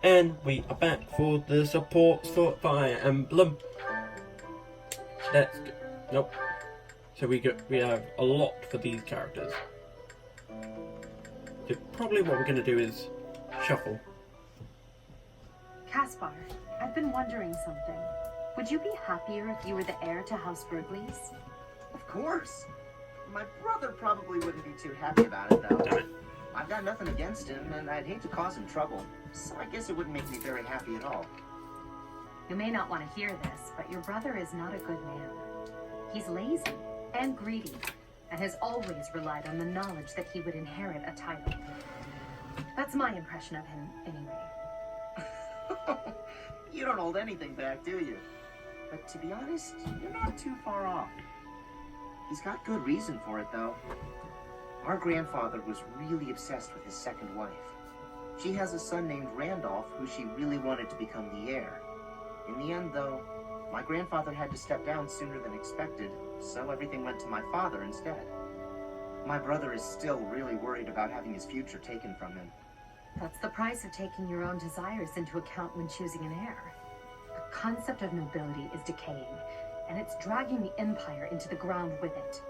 And we are back for the support for Fire Emblem. Let's go. Nope. So we have a lot for these characters. So probably what we're going to do is shuffle. Caspar, I've been wondering something. Would you be happier if you were the heir to House Burgley's? Of course. My brother probably wouldn't be too happy about it, though. Damn it. I've got nothing against him, and I'd hate to cause him trouble, so I guess it wouldn't make me very happy at all. You may not want to hear this, but your brother is not a good man. He's lazy and greedy, and has always relied on the knowledge that he would inherit a title. That's my impression of him, anyway. You don't hold anything back, do you? But to be honest, you're not too far off. He's got good reason for it, though. Our grandfather was really obsessed with his second wife. She has a son named Randolph, who she really wanted to become the heir. In the end, though, my grandfather had to step down sooner than expected, so everything went to my father instead. My brother is still really worried about having his future taken from him. That's the price of taking your own desires into account when choosing an heir. The concept of nobility is decaying, and it's dragging the empire into the ground with it.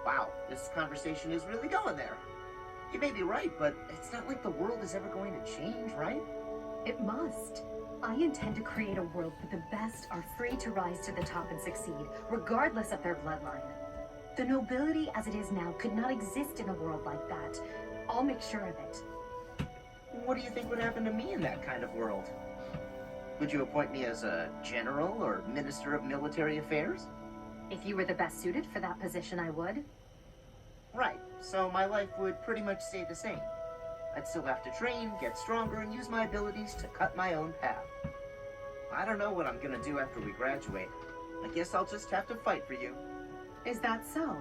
Wow, this conversation is really going there. You may be right, but it's not like the world is ever going to change, right? It must. I intend to create a world where the best are free to rise to the top and succeed, regardless of their bloodline. The nobility as it is now could not exist in a world like that. I'll make sure of it. What do you think would happen to me in that kind of world? Would you appoint me as a general or minister of military affairs? If you were the best suited for that position, I would. Right, so my life would pretty much stay the same. I'd still have to train, get stronger, and use my abilities to cut my own path. I don't know what I'm gonna do after we graduate. I guess I'll just have to fight for you. Is that so?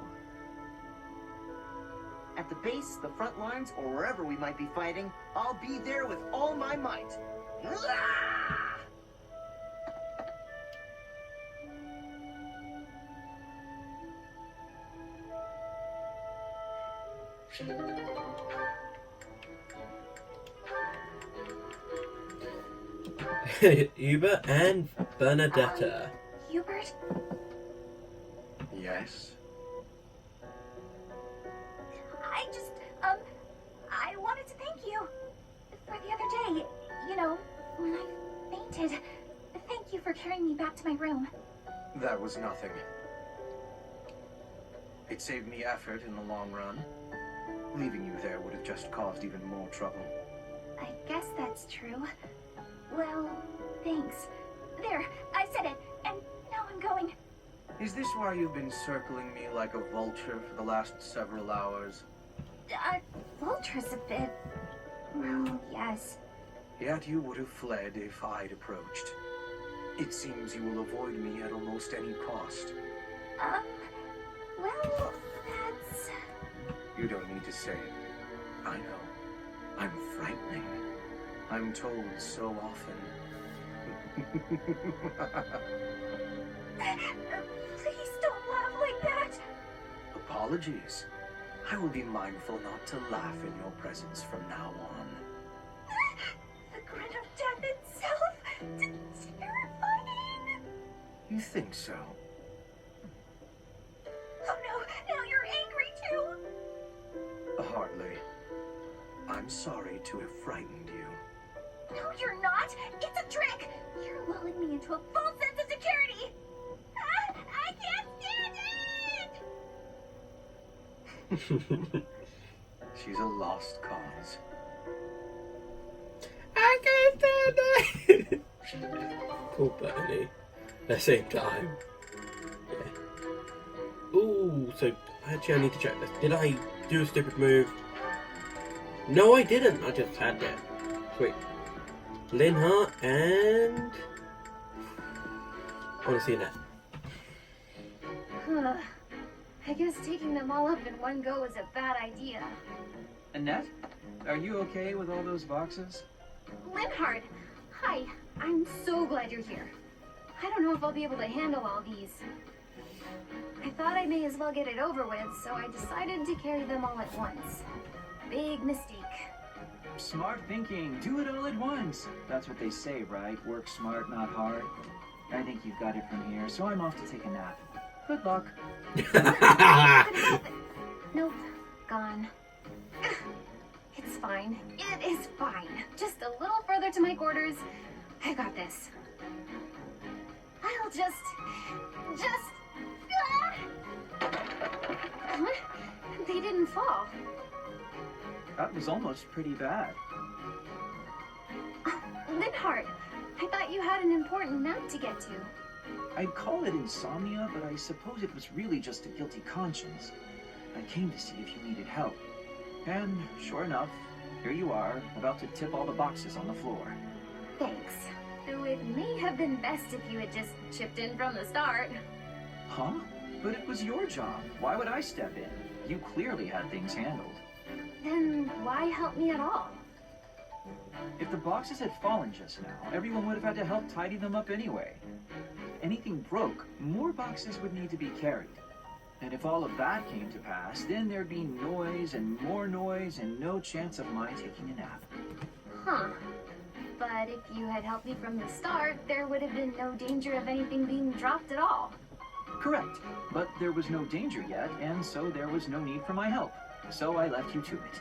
At the base, the front lines, or wherever we might be fighting, I'll be there with all my might. Uber and Bernadetta. Hubert? Yes? I wanted to thank you for the other day. You know, when I fainted. Thank you for carrying me back to my room. That was nothing. It saved me effort in the long run. Leaving you there would have just caused even more trouble. I guess that's true. Well, thanks. There, I said it, and now I'm going. Is this why you've been circling me like a vulture for the last several hours? Vulture's a bit... Well, yes. Yet you would have fled if I'd approached. It seems you will avoid me at almost any cost. Well, that's... You don't need to say it. I know. I'm frightening. I'm told so often. Please don't laugh like that. Apologies. I will be mindful not to laugh in your presence from now on. The grin of death itself. Terrifying. You think so? Oh no, now you're angry too. Hardly. I'm sorry to have frightened you. No, you're not. It's a trick. You're lulling me into a false sense of security. I can't stand it. She's a lost cause. I can't stand it! Poor Bernie. At the same time. Yeah. Ooh, so actually I need to check this. Did I do a stupid move? No, I didn't. I just had it. Sweet. Linhart and... I want to see that. I guess taking them all up in one go is a bad idea. Annette? Are you okay with all those boxes? Linhard, hi. I'm so glad you're here. I don't know if I'll be able to handle all these. I thought I may as well get it over with, so I decided to carry them all at once. Big mistake. Smart thinking. Do it all at once. That's what they say, right? Work smart, not hard. I think you've got it from here, so I'm off to take a nap. Good luck. Nope, gone. It's fine. It is fine. Just a little further to my quarters. I got this. I'll just... Huh? They didn't fall. That was almost pretty bad. Linhart, I thought you had an important nap to get to. I'd call it insomnia, but I suppose it was really just a guilty conscience. I came to see if you needed help. And sure enough, here you are, about to tip all the boxes on the floor. Thanks. Though it may have been best if you had just chipped in from the start. Huh? But it was your job. Why would I step in? You clearly had things handled. Then why help me at all? If the boxes had fallen just now, everyone would have had to help tidy them up anyway. Anything broke, more boxes would need to be carried. And if all of that came to pass, then there'd be noise and no chance of my taking a nap. Huh. But if you had helped me from the start, there would have been no danger of anything being dropped at all. Correct. But there was no danger yet, and so there was no need for my help. So I left you to it.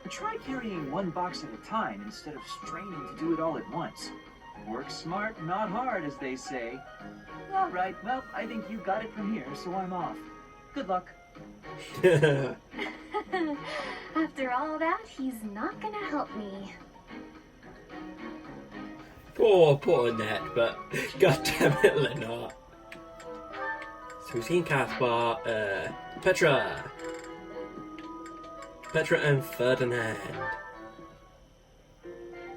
Try carrying one box at a time instead of straining to do it all at once. Work smart, not hard, as they say. All right, well, I think you got it from here, so I'm off. Good luck. After all that, he's not gonna help me. Poor Annette, but god damn it, Lenore. So we've seen Caspar, Petra and Ferdinand.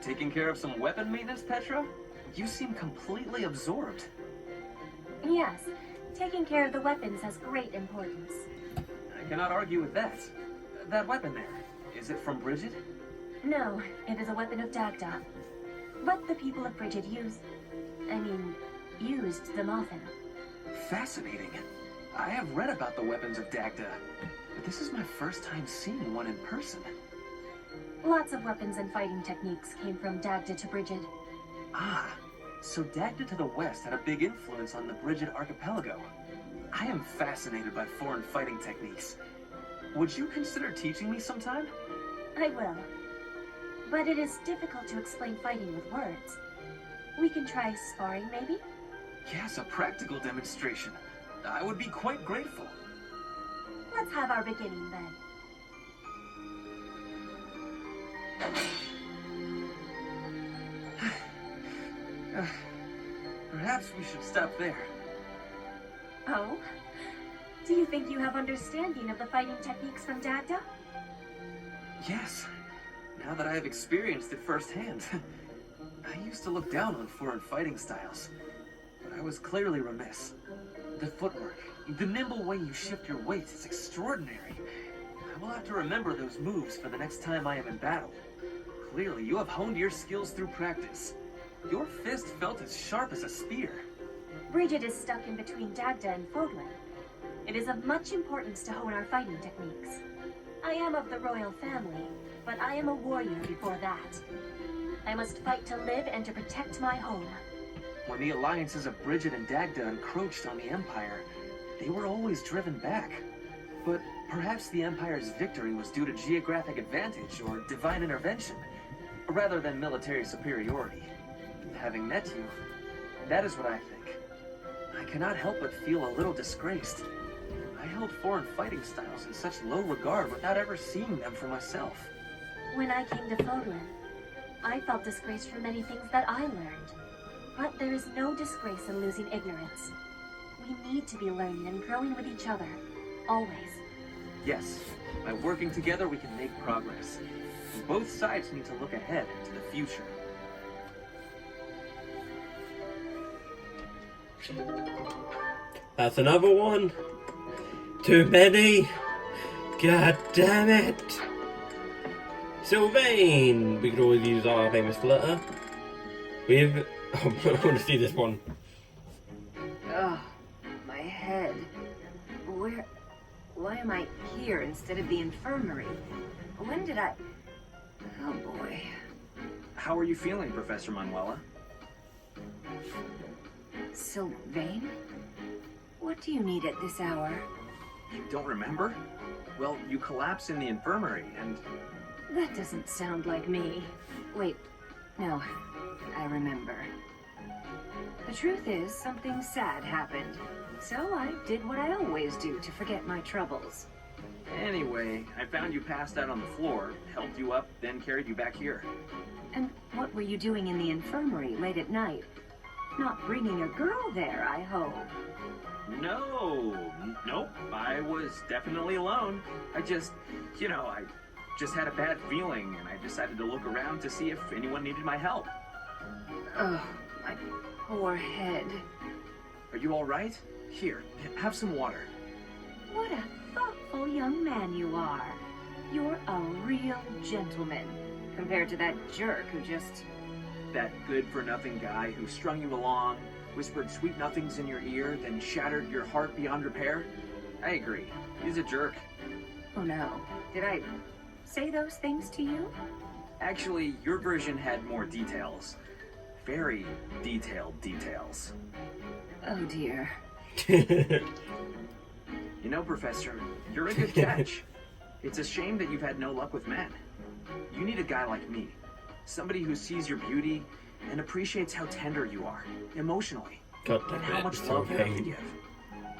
Taking care of some weapon maintenance, Petra? You seem completely absorbed. Yes, taking care of the weapons has great importance. I cannot argue with that. That weapon there, is it from Bridget? No, it is a weapon of Dagda. But the people of Bridget used them often. Fascinating. I have read about the weapons of Dagda, but this is my first time seeing one in person. Lots of weapons and fighting techniques came from Dagda to Bridget. Ah, so Dagda to the west had a big influence on the Bridget archipelago. I am fascinated by foreign fighting techniques. Would you consider teaching me sometime? I will. But it is difficult to explain fighting with words. We can try sparring, maybe? Yes, a practical demonstration. I would be quite grateful. Let's have our beginning then. Perhaps we should stop there. Oh? Do you think you have understanding of the fighting techniques from Dagda? Yes, now that I have experienced it firsthand. I used to look down on foreign fighting styles, but I was clearly remiss. The footwork, the nimble way you shift your weight is extraordinary. I will have to remember those moves for the next time I am in battle. Clearly, you have honed your skills through practice. Your fist felt as sharp as a spear. Bridget is stuck in between Dagda and Fodlan. It is of much importance to hone our fighting techniques. I am of the royal family, but I am a warrior before that. I must fight to live and to protect my home. When the alliances of Bridget and Dagda encroached on the Empire, they were always driven back. But perhaps the Empire's victory was due to geographic advantage or divine intervention, rather than military superiority. Having met you, that is what I think. I cannot help but feel a little disgraced. I held foreign fighting styles in such low regard without ever seeing them for myself. When I came to Fodlan, I felt disgraced for many things that I learned. But there is no disgrace in losing ignorance. We need to be learning and growing with each other, always. Yes, by working together we can make progress. Both sides need to look ahead to the future. That's another one. Too many. God damn it. Sylvain. We could always use our famous flutter. With... Oh, I want to see this one. Ugh, my head. Why am I here instead of the infirmary? When did I... Oh boy. How are you feeling, Professor Manuela? Sylvain? What do you need at this hour? You don't remember? Well, you collapsed in the infirmary, and... That doesn't sound like me. Wait, no, I remember. The truth is, something sad happened. So I did what I always do to forget my troubles. Anyway, I found you passed out on the floor, helped you up, then carried you back here. And what were you doing in the infirmary late at night? Not bringing a girl there, I hope. Nope, I was definitely alone. I just had a bad feeling, and I decided to look around to see if anyone needed my help. Oh, my poor head. Are you all right? Here, have some water. What a thoughtful young man you are. You're a real gentleman, compared to that jerk who just... That good-for-nothing guy who strung you along, whispered sweet nothings in your ear, then shattered your heart beyond repair? I agree. He's a jerk. Oh no. Did I say those things to you? Actually, your version had more details. Very detailed details. Oh dear. You know, Professor, you're a good catch. It's a shame that you've had no luck with men. You need a guy like me. Somebody who sees your beauty and appreciates how tender you are, emotionally. God And damn how it, much love you have to Sylvain. give.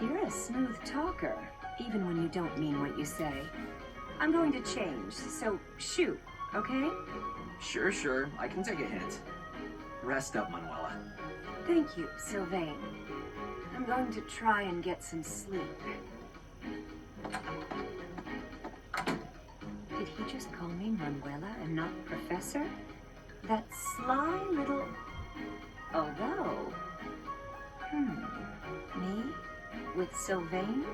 You're a smooth talker, even when you don't mean what you say. I'm going to change, so shoot, okay? Sure, I can take a hint. Rest up, Manuela. Thank you, Sylvain. I'm going to try and get some sleep. Did he just call me Manuela and not Professor? That sly little... Although... Me? With Sylvain?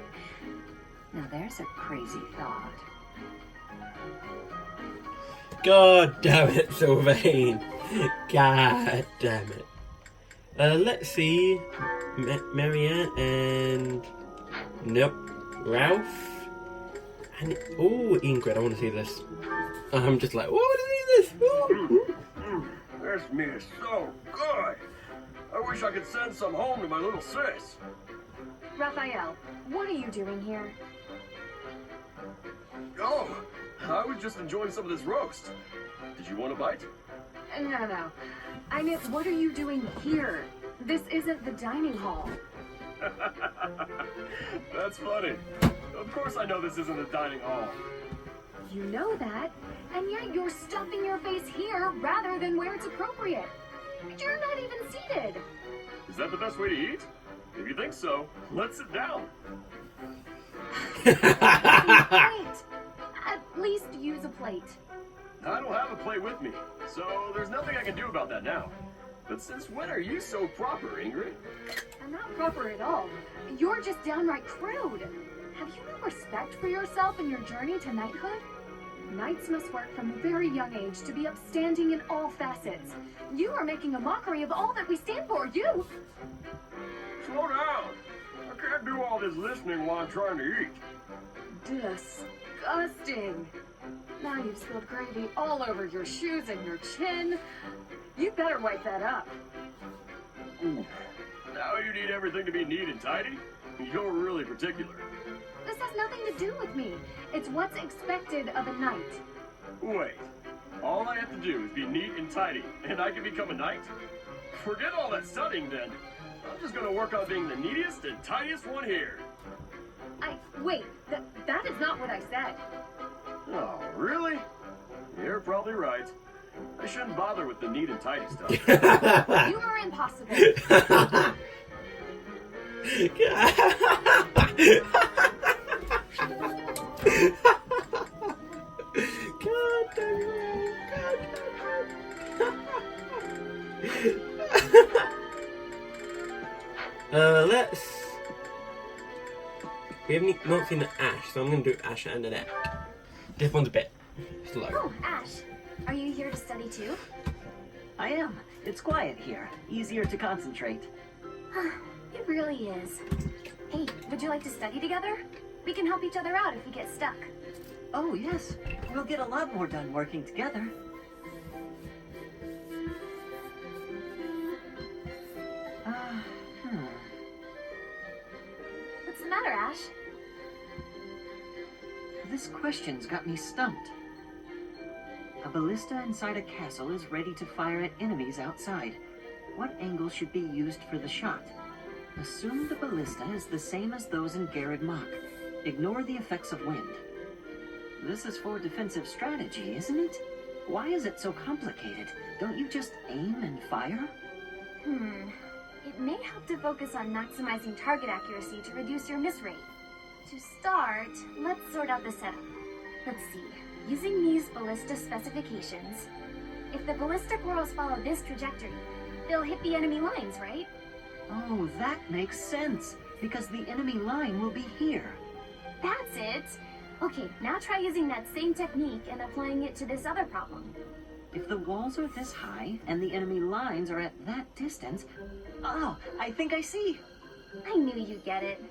Now there's a crazy thought. God damn it, Sylvain. God damn it. Let's see. Marianne and... Nope. Ralph. And... Oh, Ingrid, I want to see this. I'm just like, oh, I want to see this. Ooh. This meat is so good. I wish I could send some home to my little sis. Raphael, what are you doing here? Oh, I was just enjoying some of this roast. Did you want a bite? No. I meant, what are you doing here? This isn't the dining hall. That's funny. Of course I know this isn't a dining hall. You know that, and yet you're stuffing your face here rather than where it's appropriate. You're not even seated. Is that the best way to eat? If you think so, let's sit down. Wait. At least use a plate. I don't have a plate with me, so there's nothing I can do about that now. But since when are you so proper, Ingrid? I'm not proper at all. You're just downright crude. Have you no respect for yourself and your journey to knighthood? Knights must work from a very young age to be upstanding in all facets. You are making a mockery of all that we stand for. You! Slow down. I can't do all this listening while I'm trying to eat. Disgusting. Now you've spilled gravy all over your shoes and your chin. You better wipe that up. Ooh. Now you need everything to be neat and tidy? You're really particular. This has nothing to do with me. It's what's expected of a knight. Wait. All I have to do is be neat and tidy, and I can become a knight? Forget all that studying then. I'm just gonna work on being the neatest and tidiest one here. Wait, that is not what I said. Oh, really? You're probably right. I shouldn't bother with the neat and tidy stuff. You are impossible. God damn it. Let's... We haven't not seen the Ash, so I'm going to do Ash and Annette. This one's a bit slow. Oh, Ash, are you here to study too? I am. It's quiet here. Easier to concentrate. It really is. Hey, would you like to study together? We can help each other out if we get stuck. Oh, yes. We'll get a lot more done working together. What's the matter, Ash? This question's got me stumped. A ballista inside a castle is ready to fire at enemies outside. What angle should be used for the shot? Assume the ballista is the same as those in Garreg Mach. Ignore the effects of wind. This is for defensive strategy, isn't it? Why is it so complicated? Don't you just aim and fire? It may help to focus on maximizing target accuracy to reduce your miss rate. To start, let's sort out the setup. Let's see. Using these ballista specifications, if the ballistic whirls follow this trajectory, they'll hit the enemy lines, right? Oh, that makes sense. Because the enemy line will be here. That's it! Okay, now try using that same technique and applying it to this other problem. If the walls are this high and the enemy lines are at that distance... Oh, I think I see. I knew you'd get it.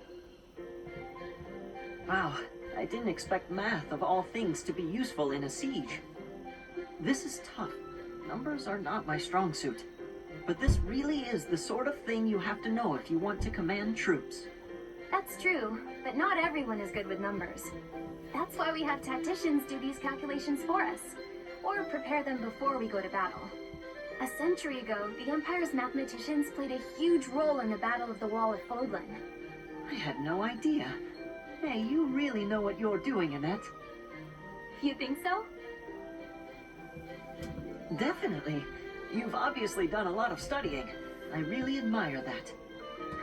Wow, I didn't expect math of all things to be useful in a siege. This is tough. Numbers are not my strong suit. But this really is the sort of thing you have to know if you want to command troops. That's true, but not everyone is good with numbers. That's why we have tacticians do these calculations for us, or prepare them before we go to battle. A century ago, the Empire's mathematicians played a huge role in the Battle of the Wall of Fodlan. I had no idea. Hey, you really know what you're doing, Annette. You think so? Definitely. You've obviously done a lot of studying. I really admire that.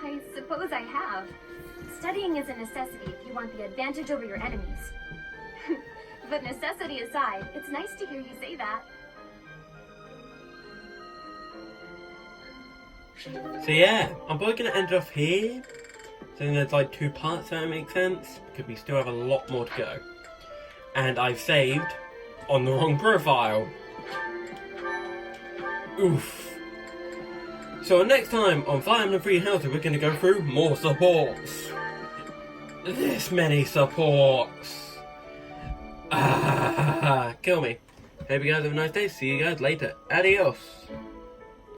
I suppose I have. Studying is a necessity if you want the advantage over your enemies. But necessity aside, it's nice to hear you say that. So yeah, I'm probably going to end off here. So there's like 2 parts, if that makes sense. Because we still have a lot more to go. And I've saved on the wrong profile. Oof. So next time on Fire Emblem Three Houses, we're going to go through more supports. This many supports. Kill me. Hope you guys have a nice day. See you guys later. Adios.